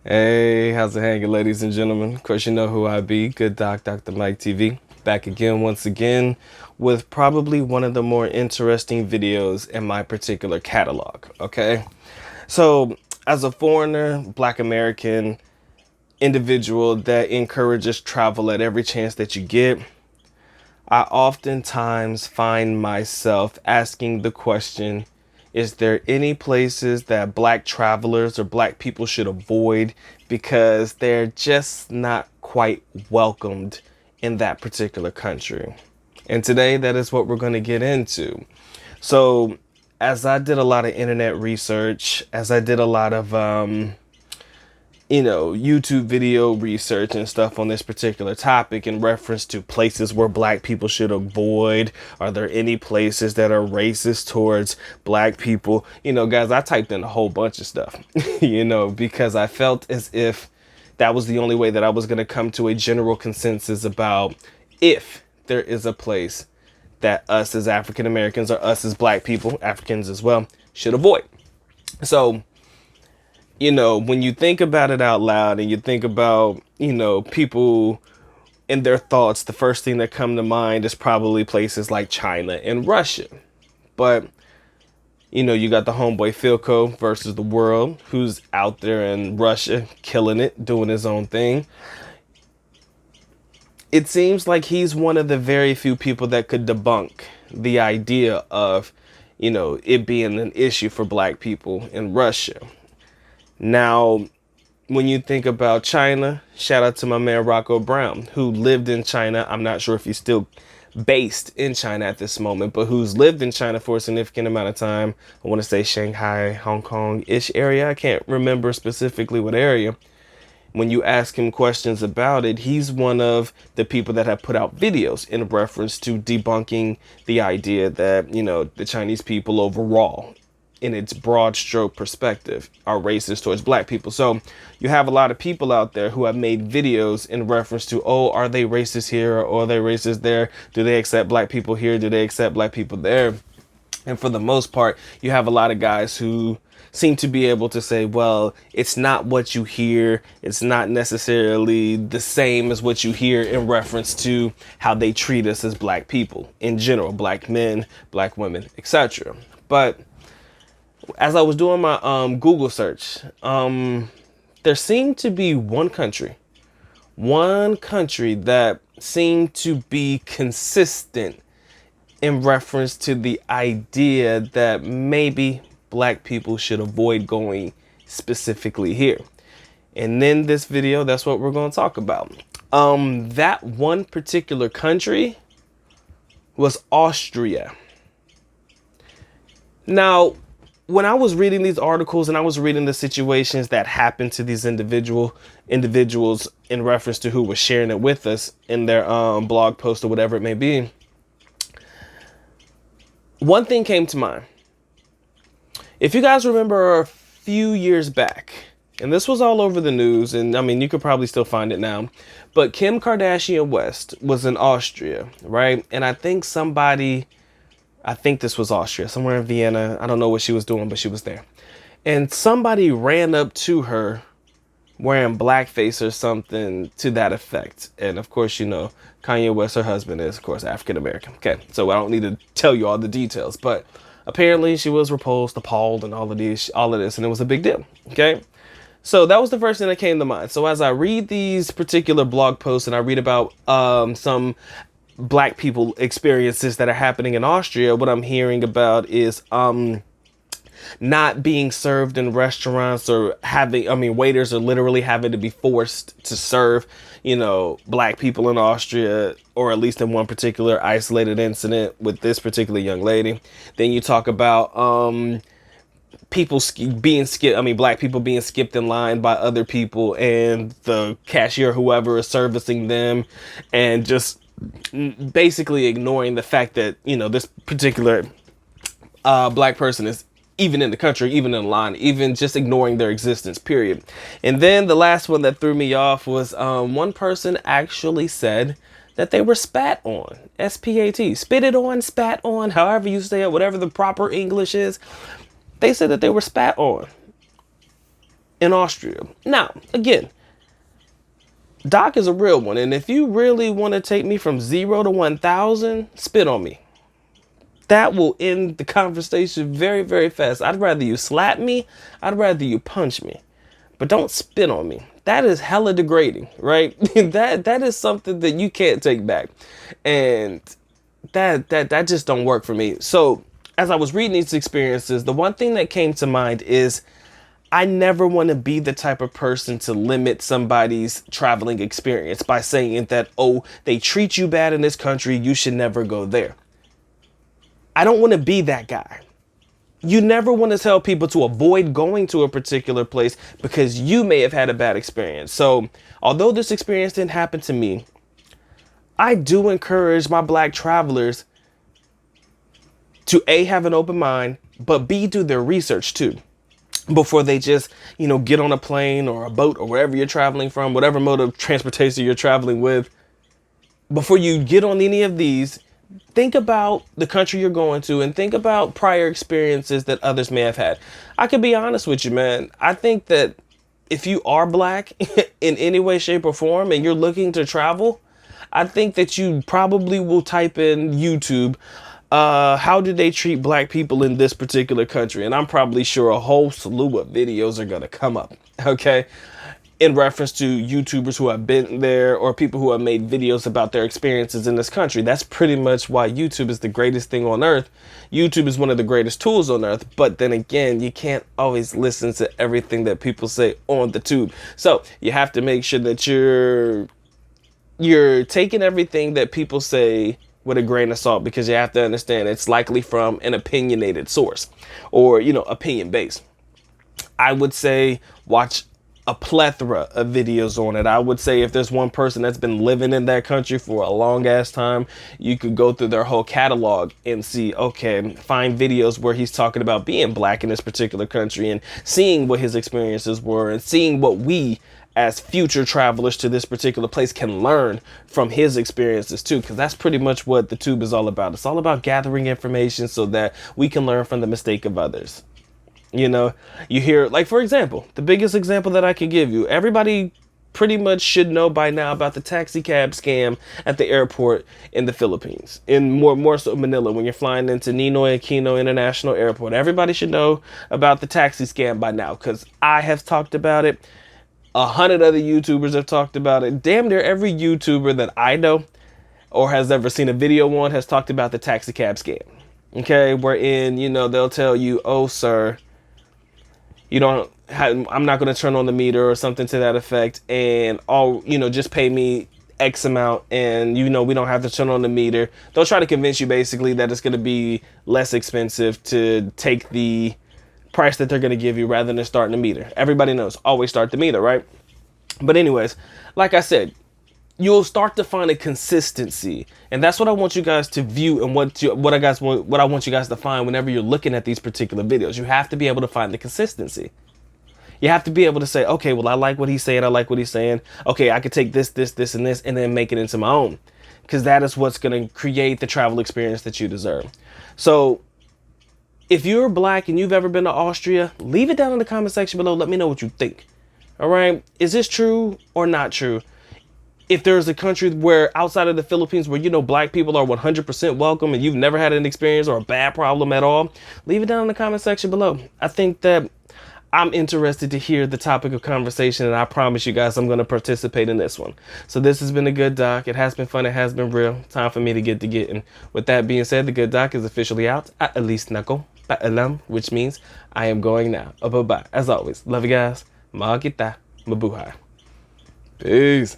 Hey, how's it hanging, ladies and gentlemen? Of course, you know who I be. Good Doc, Dr. Mike TV. Back again, once again, with probably one of the more interesting videos in my particular catalog, okay? So, as a foreigner, Black American individual that encourages travel at every chance that you get, I oftentimes find myself asking the question, is there any places that Black travelers or Black people should avoid because they're just not quite welcomed in that particular country? And today, that is what we're going to get into. So, as I did a lot of internet research, as I did a lot of YouTube video research and stuff on this particular topic in reference to places where Black people should avoid. Are there any places that are racist towards Black people? Guys, I typed in a whole bunch of stuff, because I felt as if that was the only way that I was going to come to a general consensus about if there is a place that us as African Americans or us as Black people, Africans as well, should avoid. So, when you think about it out loud and you think about, people and their thoughts, the first thing that come to mind is probably places like China and Russia. But, you got the homeboy Philco versus the world, who's out there in Russia, killing it, doing his own thing. It seems like he's one of the very few people that could debunk the idea of, it being an issue for Black people in Russia. Now, when you think about China, shout out to my man Rocco Brown, who lived in China. I'm not sure if he's still based in China at this moment, but who's lived in China for a significant amount of time. I want to say Shanghai, Hong Kong-ish area. I can't remember specifically what area. When you ask him questions about it, he's one of the people that have put out videos in reference to debunking the idea that, the Chinese people overall, in its broad stroke perspective, are racist towards Black people. So you have a lot of people out there who have made videos in reference to, oh, are they racist here or are they racist there? Do they accept Black people here? Do they accept Black people there? And for the most part, you have a lot of guys who seem to be able to say, well, it's not what you hear. It's not necessarily the same as what you hear in reference to how they treat us as Black people in general, Black men, Black women, etc. But as I was doing my Google search, there seemed to be one country that seemed to be consistent in reference to the idea that maybe Black people should avoid going specifically here. And in this video, that's what we're going to talk about. That one particular country was Austria. Now, when I was reading these articles and I was reading the situations that happened to these individuals in reference to who was sharing it with us in their blog post or whatever it may be, one thing came to mind. If you guys remember a few years back, and this was all over the news, and I mean, you could probably still find it now, but Kim Kardashian West was in Austria, right? And I think this was Austria, somewhere in Vienna. I don't know what she was doing, but she was there. And somebody ran up to her wearing blackface or something to that effect. And of course, Kanye West, her husband, is, of course, African American. Okay, so I don't need to tell you all the details, but apparently she was repulsed, appalled, and all of this, and it was a big deal. Okay, so that was the first thing that came to mind. So as I read these particular blog posts and I read about some Black people experiences that are happening in Austria, what I'm hearing about is not being served in restaurants or waiters are literally having to be forced to serve, Black people in Austria, or at least in one particular isolated incident with this particular young lady. Then you talk about Black people being skipped in line by other people and the cashier, whoever is servicing them, and just basically ignoring the fact that, this particular Black person is even in the country, even in line, even just ignoring their existence, period. And then the last one that threw me off was one person actually said that they were spat on. S-P-A-T. Spitted on, spat on, however you say it, whatever the proper English is. They said that they were spat on. in Austria. Now, again, Doc is a real one. And if you really want to take me from 0 to 1,000, spit on me. That will end the conversation very, very fast. I'd rather you slap me. I'd rather you punch me. But don't spit on me. That is hella degrading, right? that is something that you can't take back. And that just don't work for me. So as I was reading these experiences, the one thing that came to mind is I never want to be the type of person to limit somebody's traveling experience by saying that, oh, they treat you bad in this country, you should never go there. I don't want to be that guy. You never want to tell people to avoid going to a particular place because you may have had a bad experience. So although this experience didn't happen to me, I do encourage my black travelers to A, have an open mind, but B, do their research too, before they just, get on a plane or a boat or wherever you're traveling from, whatever mode of transportation you're traveling with. Before you get on any of these, think about the country you're going to and think about prior experiences that others may have had. I can be honest with you, man. I think that if you are black in any way, shape, or form and you're looking to travel, I think that you probably will type in YouTube, how do they treat black people in this particular country? And I'm probably sure a whole slew of videos are going to come up, okay? In reference to YouTubers who have been there or people who have made videos about their experiences in this country. That's pretty much why YouTube is the greatest thing on earth. YouTube is one of the greatest tools on earth. But then again, you can't always listen to everything that people say on the tube. So you have to make sure that you're taking everything that people say with a grain of salt, because you have to understand it's likely from an opinionated source or, opinion based. I would say watch a plethora of videos on it. I would say if there's one person that's been living in that country for a long ass time, you could go through their whole catalog and see, okay, find videos where he's talking about being black in this particular country and seeing what his experiences were and seeing what we as future travelers to this particular place can learn from his experiences too, because that's pretty much what the tube is all about. It's all about gathering information so that we can learn from the mistake of others. You hear, like, for example, the biggest example that I could give you, everybody pretty much should know by now about the taxi cab scam at the airport in the Philippines, in more so Manila, when you're flying into Ninoy Aquino International Airport. Everybody should know about the taxi scam by now, because I have talked about it. 100 other YouTubers have talked about it. Damn near every YouTuber that I know or has ever seen a video on has talked about the taxi cab scam. Okay, wherein, they'll tell you, oh, sir, I'm not going to turn on the meter or something to that effect. And just pay me X amount and, we don't have to turn on the meter. They'll try to convince you basically that it's going to be less expensive to take the price that they're going to give you rather than starting the meter. Everybody knows, always start the meter, right? But anyways, like I said, you'll start to find a consistency, and that's what I want you guys to view, and what I want you guys to find whenever you're looking at these particular videos. You have to be able to find the consistency. You have to be able to say, okay, well, I like what he's saying. I like what he's saying. Okay, I could take this, and this, and then make it into my own, because that is what's going to create the travel experience that you deserve. So if you're black and you've ever been to Austria, leave it down in the comment section below. Let me know what you think. All right. Is this true or not true? If there's a country where outside of the Philippines where, black people are 100% welcome and you've never had an experience or a bad problem at all, leave it down in the comment section below. I think that I'm interested to hear the topic of conversation, and I promise you guys I'm going to participate in this one. So this has been a good doc. It has been fun. It has been real. Time for me to get to getting. With that being said, the good doc is officially out. At least nako paalam, which means I am going now. Bye-bye. As always, love you guys. Mga kita. Mabuhay. Peace.